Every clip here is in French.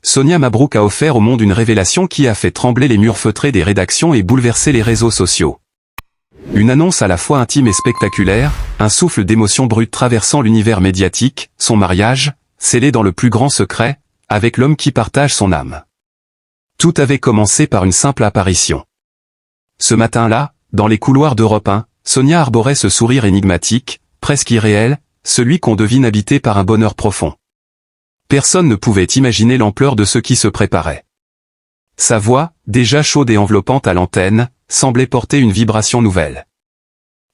Sonia Mabrouk a offert au monde une révélation qui a fait trembler les murs feutrés des rédactions et bouleverser les réseaux sociaux. Une annonce à la fois intime et spectaculaire, un souffle d'émotion brute traversant l'univers médiatique, son mariage, scellé dans le plus grand secret, avec l'homme qui partage son âme. Tout avait commencé par une simple apparition. Ce matin-là, dans les couloirs d'Europe 1, Sonia arborait ce sourire énigmatique, presque irréel, celui qu'on devine habité par un bonheur profond. Personne ne pouvait imaginer l'ampleur de ce qui se préparait. Sa voix, déjà chaude et enveloppante à l'antenne, semblait porter une vibration nouvelle.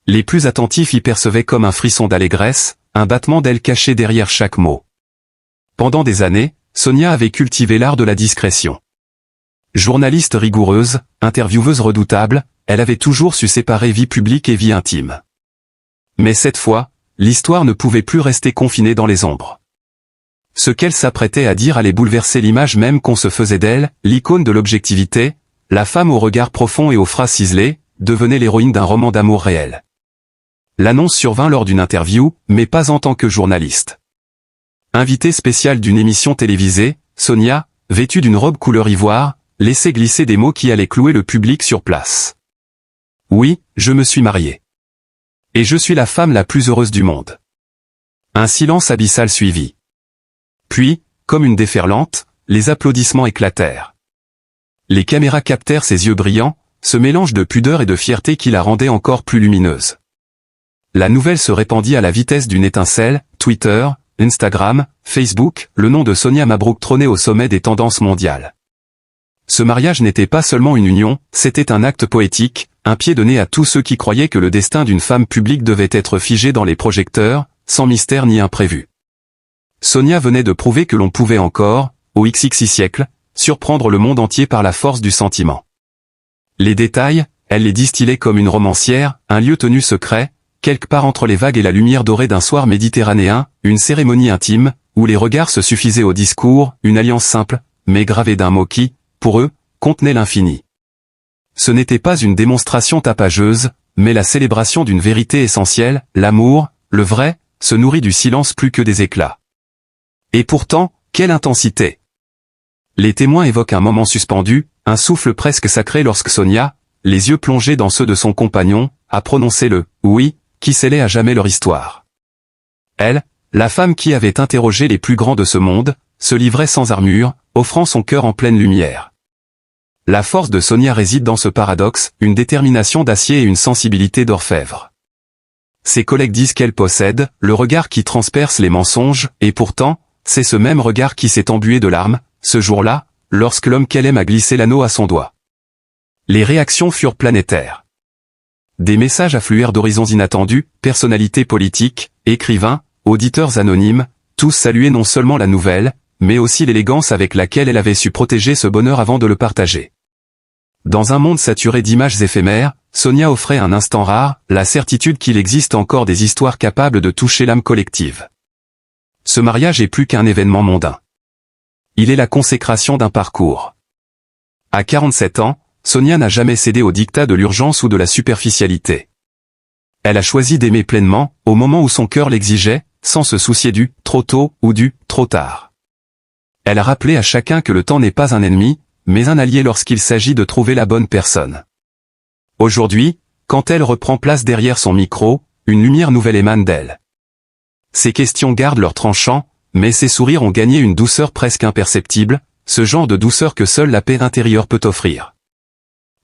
Les plus attentifs y percevaient comme un frisson d'allégresse, un battement d'ailes caché derrière chaque mot. Pendant des années, Sonia avait cultivé l'art de la discrétion. Journaliste rigoureuse, intervieweuse redoutable, elle avait toujours su séparer vie publique et vie intime. Mais cette fois, l'histoire ne pouvait plus rester confinée dans les ombres. Ce qu'elle s'apprêtait à dire allait bouleverser l'image même qu'on se faisait d'elle, l'icône de l'objectivité, la femme au regard profond et aux phrases ciselées, devenait l'héroïne d'un roman d'amour réel. L'annonce survint lors d'une interview, mais pas en tant que journaliste. Invitée spéciale d'une émission télévisée, Sonia, vêtue d'une robe couleur ivoire, laissait glisser des mots qui allaient clouer le public sur place. Oui, je me suis mariée. Et je suis la femme la plus heureuse du monde. Un silence abyssal suivit. Puis, comme une déferlante, les applaudissements éclatèrent. Les caméras captèrent ses yeux brillants, ce mélange de pudeur et de fierté qui la rendait encore plus lumineuse. La nouvelle se répandit à la vitesse d'une étincelle, Twitter, Instagram, Facebook, le nom de Sonia Mabrouk trônait au sommet des tendances mondiales. Ce mariage n'était pas seulement une union, c'était un acte poétique, un pied de nez à tous ceux qui croyaient que le destin d'une femme publique devait être figé dans les projecteurs, sans mystère ni imprévu. Sonia venait de prouver que l'on pouvait encore, au XXI siècle, surprendre le monde entier par la force du sentiment. Les détails, elle les distillait comme une romancière, un lieu tenu secret, quelque part entre les vagues et la lumière dorée d'un soir méditerranéen, une cérémonie intime, où les regards se suffisaient au discours, une alliance simple, mais gravée d'un mot qui, pour eux, contenait l'infini. Ce n'était pas une démonstration tapageuse, mais la célébration d'une vérité essentielle, l'amour, le vrai, se nourrit du silence plus que des éclats. Et pourtant, quelle intensité! Les témoins évoquent un moment suspendu, un souffle presque sacré lorsque Sonia, les yeux plongés dans ceux de son compagnon, a prononcé le « oui » qui scellait à jamais leur histoire. Elle, la femme qui avait interrogé les plus grands de ce monde, se livrait sans armure, offrant son cœur en pleine lumière. La force de Sonia réside dans ce paradoxe, une détermination d'acier et une sensibilité d'orfèvre. Ses collègues disent qu'elle possède le regard qui transperce les mensonges, et pourtant, c'est ce même regard qui s'est embué de larmes, ce jour-là, lorsque l'homme qu'elle aime a glissé l'anneau à son doigt. Les réactions furent planétaires. Des messages affluèrent d'horizons inattendus, personnalités politiques, écrivains, auditeurs anonymes, tous saluaient non seulement la nouvelle, mais aussi l'élégance avec laquelle elle avait su protéger ce bonheur avant de le partager. Dans un monde saturé d'images éphémères, Sonia offrait un instant rare, la certitude qu'il existe encore des histoires capables de toucher l'âme collective. Ce mariage est plus qu'un événement mondain. Il est la consécration d'un parcours. À 47 ans, Sonia n'a jamais cédé au diktat de l'urgence ou de la superficialité. Elle a choisi d'aimer pleinement, au moment où son cœur l'exigeait, sans se soucier du « trop tôt » ou du « trop tard ». Elle a rappelé à chacun que le temps n'est pas un ennemi, mais un allié lorsqu'il s'agit de trouver la bonne personne. Aujourd'hui, quand elle reprend place derrière son micro, une lumière nouvelle émane d'elle. Ses questions gardent leur tranchant, mais ses sourires ont gagné une douceur presque imperceptible, ce genre de douceur que seule la paix intérieure peut offrir.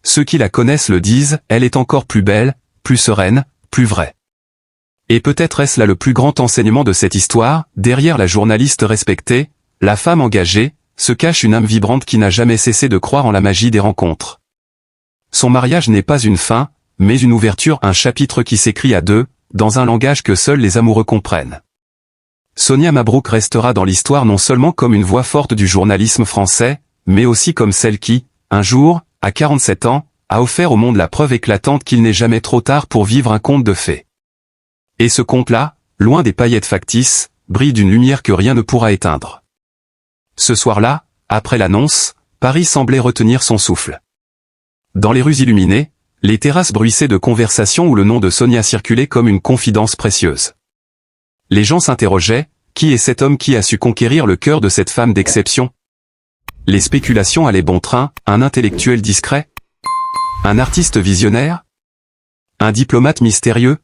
Ceux qui la connaissent le disent, elle est encore plus belle, plus sereine, plus vraie. Et peut-être est-ce là le plus grand enseignement de cette histoire, derrière la journaliste respectée, la femme engagée, se cache une âme vibrante qui n'a jamais cessé de croire en la magie des rencontres. Son mariage n'est pas une fin, mais une ouverture, un chapitre qui s'écrit à deux, dans un langage que seuls les amoureux comprennent. Sonia Mabrouk restera dans l'histoire non seulement comme une voix forte du journalisme français, mais aussi comme celle qui, un jour, à 47 ans, a offert au monde la preuve éclatante qu'il n'est jamais trop tard pour vivre un conte de fées. Et ce conte-là, loin des paillettes factices, brille d'une lumière que rien ne pourra éteindre. Ce soir-là, après l'annonce, Paris semblait retenir son souffle. Dans les rues illuminées, les terrasses bruissaient de conversations où le nom de Sonia circulait comme une confidence précieuse. Les gens s'interrogeaient, qui est cet homme qui a su conquérir le cœur de cette femme d'exception? Les spéculations allaient bon train, un intellectuel discret? Un artiste visionnaire? Un diplomate mystérieux?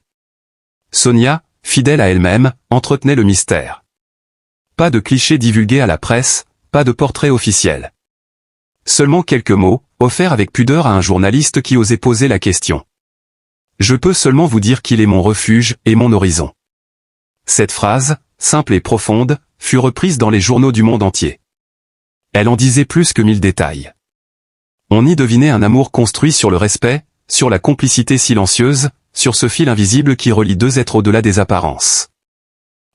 Sonia, fidèle à elle-même, entretenait le mystère. Pas de clichés divulgués à la presse, pas de portrait officiel. Seulement quelques mots, offerts avec pudeur à un journaliste qui osait poser la question. Je peux seulement vous dire qu'il est mon refuge et mon horizon. Cette phrase, simple et profonde, fut reprise dans les journaux du monde entier. Elle en disait plus que 1000 détails. On y devinait un amour construit sur le respect, sur la complicité silencieuse, sur ce fil invisible qui relie deux êtres au-delà des apparences.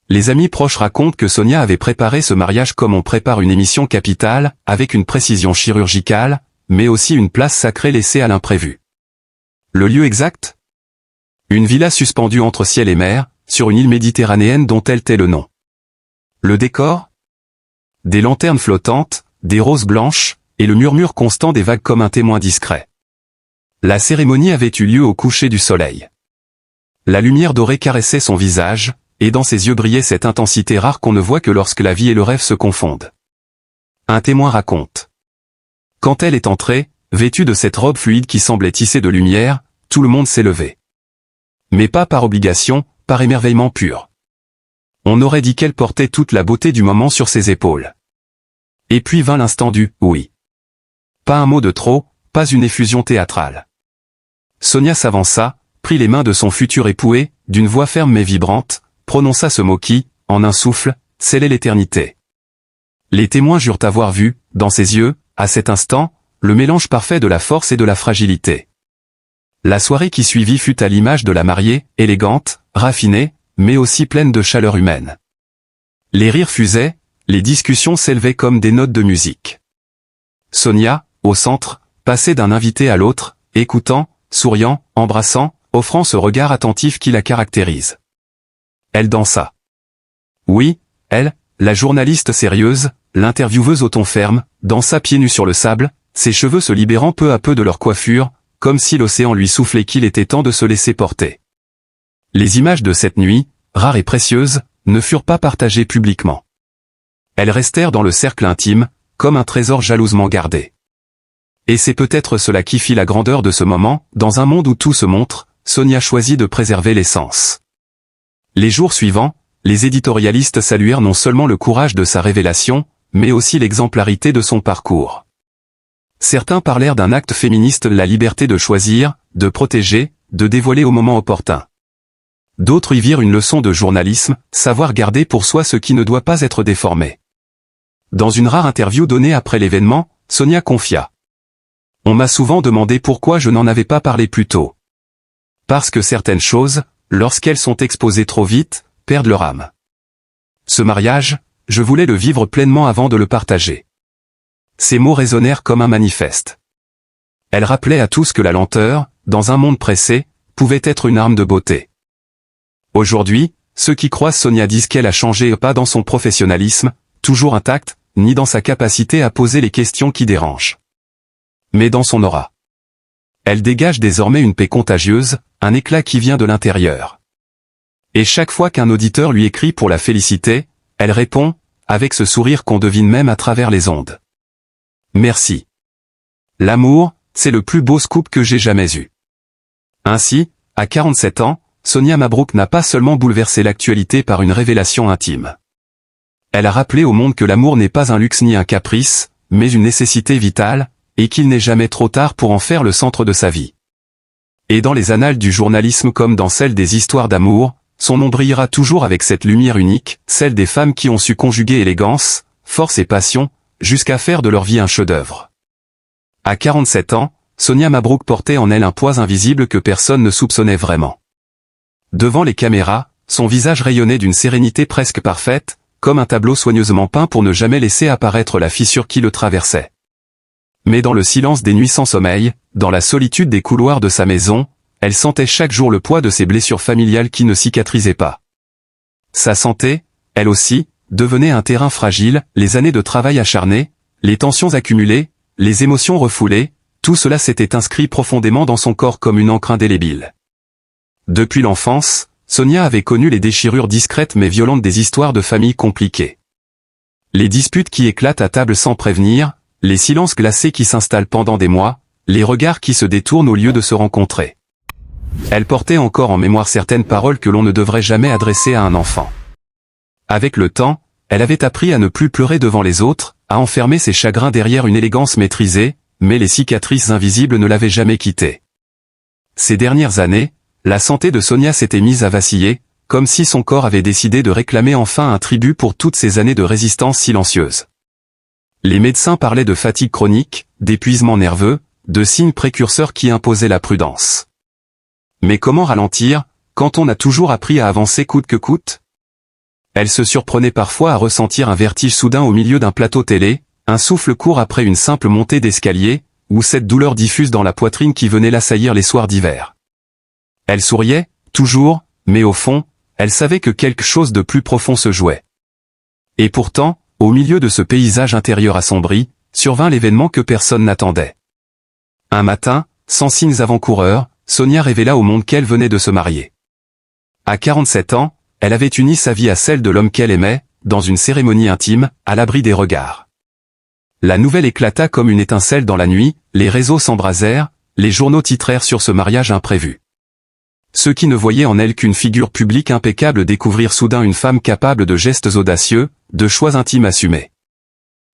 Les amis proches racontent que Sonia avait préparé ce mariage comme on prépare une émission capitale, avec une précision chirurgicale, mais aussi une place sacrée laissée à l'imprévu. Le lieu exact? Une villa suspendue entre ciel et mer, sur une île méditerranéenne dont elle tait le nom. Le décor? Des lanternes flottantes, des roses blanches, et le murmure constant des vagues comme un témoin discret. La cérémonie avait eu lieu au coucher du soleil. La lumière dorée caressait son visage, et dans ses yeux brillait cette intensité rare qu'on ne voit que lorsque la vie et le rêve se confondent. Un témoin raconte. Quand elle est entrée, vêtue de cette robe fluide qui semblait tissée de lumière, tout le monde s'est levé. Mais pas par obligation, par émerveillement pur. On aurait dit qu'elle portait toute la beauté du moment sur ses épaules. Et puis vint l'instant du « oui ». Pas un mot de trop, pas une effusion théâtrale. Sonia s'avança, prit les mains de son futur époux et, d'une voix ferme mais vibrante, prononça ce mot qui, en un souffle, scellait l'éternité. Les témoins jurent avoir vu, dans ses yeux, à cet instant, le mélange parfait de la force et de la fragilité. La soirée qui suivit fut à l'image de la mariée, élégante, raffinée, mais aussi pleine de chaleur humaine. Les rires fusaient, les discussions s'élevaient comme des notes de musique. Sonia, au centre, passait d'un invité à l'autre, écoutant, souriant, embrassant, offrant ce regard attentif qui la caractérise. Elle dansa. Oui, elle, la journaliste sérieuse, l'intervieweuse au ton ferme, dansa pieds nus sur le sable, ses cheveux se libérant peu à peu de leur coiffure, comme si l'océan lui soufflait qu'il était temps de se laisser porter. Les images de cette nuit, rares et précieuses, ne furent pas partagées publiquement. Elles restèrent dans le cercle intime, comme un trésor jalousement gardé. Et c'est peut-être cela qui fit la grandeur de ce moment, dans un monde où tout se montre, Sonia choisit de préserver l'essence. Les jours suivants, les éditorialistes saluèrent non seulement le courage de sa révélation, mais aussi l'exemplarité de son parcours. Certains parlèrent d'un acte féministe, la liberté de choisir, de protéger, de dévoiler au moment opportun. D'autres y virent une leçon de journalisme, savoir garder pour soi ce qui ne doit pas être déformé. Dans une rare interview donnée après l'événement, Sonia confia. On m'a souvent demandé pourquoi je n'en avais pas parlé plus tôt. Parce que certaines choses, lorsqu'elles sont exposées trop vite, perdent leur âme. Ce mariage, je voulais le vivre pleinement avant de le partager. Ces mots résonnèrent comme un manifeste. Elle rappelait à tous que la lenteur, dans un monde pressé, pouvait être une arme de beauté. Aujourd'hui, ceux qui croisent Sonia disent qu'elle a changé pas dans son professionnalisme, toujours intacte, ni dans sa capacité à poser les questions qui dérangent. Mais dans son aura. Elle dégage désormais une paix contagieuse, un éclat qui vient de l'intérieur. Et chaque fois qu'un auditeur lui écrit pour la féliciter, elle répond, avec ce sourire qu'on devine même à travers les ondes. Merci. L'amour, c'est le plus beau scoop que j'ai jamais eu. Ainsi, à 47 ans, Sonia Mabrouk n'a pas seulement bouleversé l'actualité par une révélation intime. Elle a rappelé au monde que l'amour n'est pas un luxe ni un caprice, mais une nécessité vitale, et qu'il n'est jamais trop tard pour en faire le centre de sa vie. Et dans les annales du journalisme comme dans celles des histoires d'amour, son nom brillera toujours avec cette lumière unique, celle des femmes qui ont su conjuguer élégance, force et passion, jusqu'à faire de leur vie un chef-d'œuvre. À 47 ans, Sonia Mabrouk portait en elle un poids invisible que personne ne soupçonnait vraiment. Devant les caméras, son visage rayonnait d'une sérénité presque parfaite, comme un tableau soigneusement peint pour ne jamais laisser apparaître la fissure qui le traversait. Mais dans le silence des nuits sans sommeil, dans la solitude des couloirs de sa maison, elle sentait chaque jour le poids de ses blessures familiales qui ne cicatrisaient pas. Sa santé, elle aussi, devenait un terrain fragile, les années de travail acharné, les tensions accumulées, les émotions refoulées, tout cela s'était inscrit profondément dans son corps comme une encre indélébile. Depuis l'enfance, Sonia avait connu les déchirures discrètes mais violentes des histoires de famille compliquées. Les disputes qui éclatent à table sans prévenir, les silences glacés qui s'installent pendant des mois, les regards qui se détournent au lieu de se rencontrer. Elle portait encore en mémoire certaines paroles que l'on ne devrait jamais adresser à un enfant. Avec le temps, elle avait appris à ne plus pleurer devant les autres, à enfermer ses chagrins derrière une élégance maîtrisée, mais les cicatrices invisibles ne l'avaient jamais quittée. Ces dernières années, la santé de Sonia s'était mise à vaciller, comme si son corps avait décidé de réclamer enfin un tribut pour toutes ces années de résistance silencieuse. Les médecins parlaient de fatigue chronique, d'épuisement nerveux, de signes précurseurs qui imposaient la prudence. Mais comment ralentir, quand on a toujours appris à avancer coûte que coûte? Elle se surprenait parfois à ressentir un vertige soudain au milieu d'un plateau télé, un souffle court après une simple montée d'escalier, ou cette douleur diffuse dans la poitrine qui venait l'assaillir les soirs d'hiver. Elle souriait, toujours, mais au fond, elle savait que quelque chose de plus profond se jouait. Et pourtant, au milieu de ce paysage intérieur assombri, survint l'événement que personne n'attendait. Un matin, sans signes avant-coureurs, Sonia révéla au monde qu'elle venait de se marier. À 47 ans, elle avait uni sa vie à celle de l'homme qu'elle aimait, dans une cérémonie intime, à l'abri des regards. La nouvelle éclata comme une étincelle dans la nuit, les réseaux s'embrasèrent, les journaux titrèrent sur ce mariage imprévu. Ceux qui ne voyaient en elle qu'une figure publique impeccable découvrirent soudain une femme capable de gestes audacieux, de choix intimes assumés.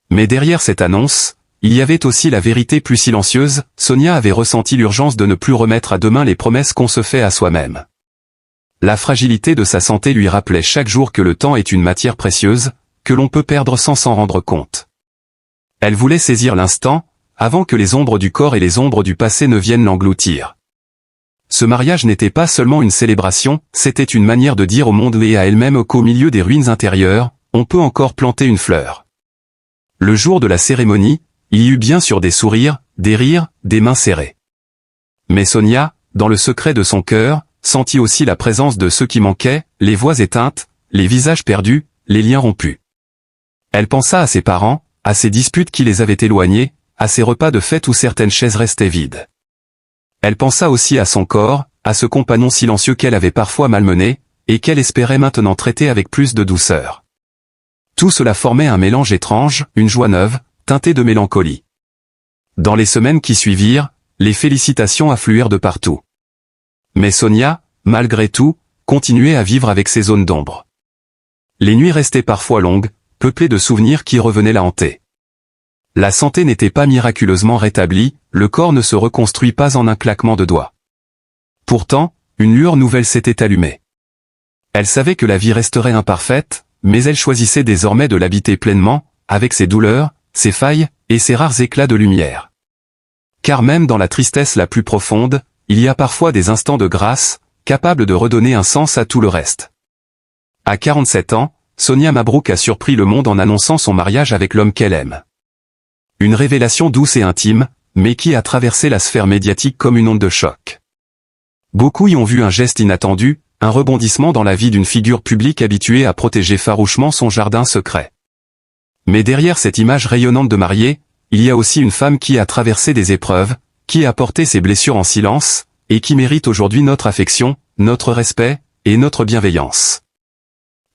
Mais derrière cette annonce, il y avait aussi la vérité plus silencieuse. Sonia avait ressenti l'urgence de ne plus remettre à demain les promesses qu'on se fait à soi-même. La fragilité de sa santé lui rappelait chaque jour que le temps est une matière précieuse, que l'on peut perdre sans s'en rendre compte. Elle voulait saisir l'instant, avant que les ombres du corps et les ombres du passé ne viennent l'engloutir. Ce mariage n'était pas seulement une célébration, c'était une manière de dire au monde et à elle-même qu'au milieu des ruines intérieures, on peut encore planter une fleur. Le jour de la cérémonie, il y eut bien sûr des sourires, des rires, des mains serrées. Mais Sonia, dans le secret de son cœur, sentit aussi la présence de ceux qui manquaient, les voix éteintes, les visages perdus, les liens rompus. Elle pensa à ses parents, à ces disputes qui les avaient éloignés, à ces repas de fête où certaines chaises restaient vides. Elle pensa aussi à son corps, à ce compagnon silencieux qu'elle avait parfois malmené, et qu'elle espérait maintenant traiter avec plus de douceur. Tout cela formait un mélange étrange, une joie neuve, teintée de mélancolie. Dans les semaines qui suivirent, les félicitations affluèrent de partout. Mais Sonia, malgré tout, continuait à vivre avec ses zones d'ombre. Les nuits restaient parfois longues, peuplées de souvenirs qui revenaient la hanter. La santé n'était pas miraculeusement rétablie, le corps ne se reconstruit pas en un claquement de doigts. Pourtant, une lueur nouvelle s'était allumée. Elle savait que la vie resterait imparfaite, mais elle choisissait désormais de l'habiter pleinement, avec ses douleurs, ses failles, et ses rares éclats de lumière. Car même dans la tristesse la plus profonde, il y a parfois des instants de grâce, capables de redonner un sens à tout le reste. À 47 ans, Sonia Mabrouk a surpris le monde en annonçant son mariage avec l'homme qu'elle aime. Une révélation douce et intime, mais qui a traversé la sphère médiatique comme une onde de choc. Beaucoup y ont vu un geste inattendu, un rebondissement dans la vie d'une figure publique habituée à protéger farouchement son jardin secret. Mais derrière cette image rayonnante de mariée, il y a aussi une femme qui a traversé des épreuves, qui a porté ses blessures en silence, et qui mérite aujourd'hui notre affection, notre respect, et notre bienveillance.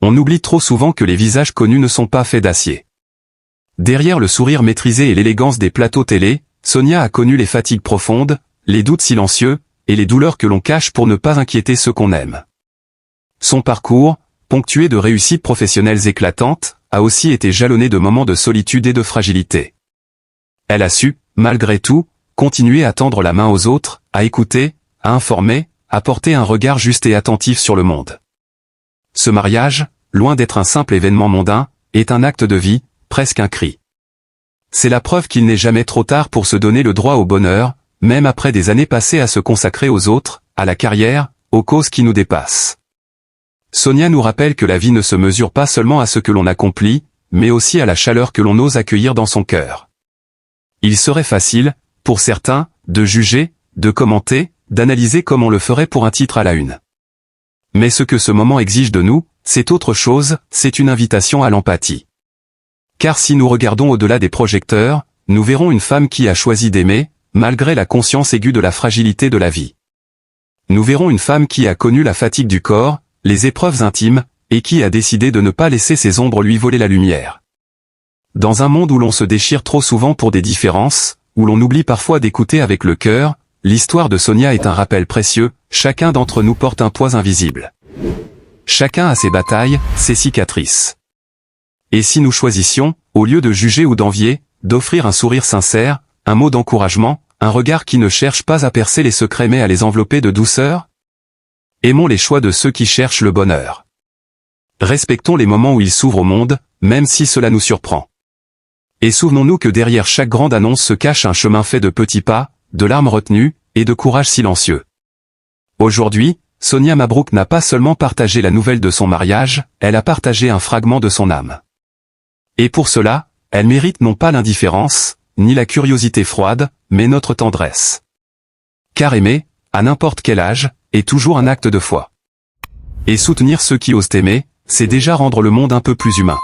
On oublie trop souvent que les visages connus ne sont pas faits d'acier. Derrière le sourire maîtrisé et l'élégance des plateaux télé, Sonia a connu les fatigues profondes, les doutes silencieux, et les douleurs que l'on cache pour ne pas inquiéter ceux qu'on aime. Son parcours, ponctué de réussites professionnelles éclatantes, a aussi été jalonné de moments de solitude et de fragilité. Elle a su, malgré tout, continuer à tendre la main aux autres, à écouter, à informer, à porter un regard juste et attentif sur le monde. Ce mariage, loin d'être un simple événement mondain, est un acte de vie, presque un cri. C'est la preuve qu'il n'est jamais trop tard pour se donner le droit au bonheur, même après des années passées à se consacrer aux autres, à la carrière, aux causes qui nous dépassent. Sonia nous rappelle que la vie ne se mesure pas seulement à ce que l'on accomplit, mais aussi à la chaleur que l'on ose accueillir dans son cœur. Il serait facile, pour certains, de juger, de commenter, d'analyser comme on le ferait pour un titre à la une. Mais ce que ce moment exige de nous, c'est autre chose, c'est une invitation à l'empathie. Car si nous regardons au-delà des projecteurs, nous verrons une femme qui a choisi d'aimer, malgré la conscience aiguë de la fragilité de la vie. Nous verrons une femme qui a connu la fatigue du corps, les épreuves intimes, et qui a décidé de ne pas laisser ses ombres lui voler la lumière. Dans un monde où l'on se déchire trop souvent pour des différences, où l'on oublie parfois d'écouter avec le cœur, l'histoire de Sonia est un rappel précieux, chacun d'entre nous porte un poids invisible. Chacun a ses batailles, ses cicatrices. Et si nous choisissions, au lieu de juger ou d'envier, d'offrir un sourire sincère, un mot d'encouragement, un regard qui ne cherche pas à percer les secrets mais à les envelopper de douceur? Aimons les choix de ceux qui cherchent le bonheur. Respectons les moments où ils s'ouvrent au monde, même si cela nous surprend. Et souvenons-nous que derrière chaque grande annonce se cache un chemin fait de petits pas, de larmes retenues, et de courage silencieux. Aujourd'hui, Sonia Mabrouk n'a pas seulement partagé la nouvelle de son mariage, elle a partagé un fragment de son âme. Et pour cela, elle mérite non pas l'indifférence, ni la curiosité froide, mais notre tendresse. Car aimer, à n'importe quel âge, est toujours un acte de foi. Et soutenir ceux qui osent aimer, c'est déjà rendre le monde un peu plus humain.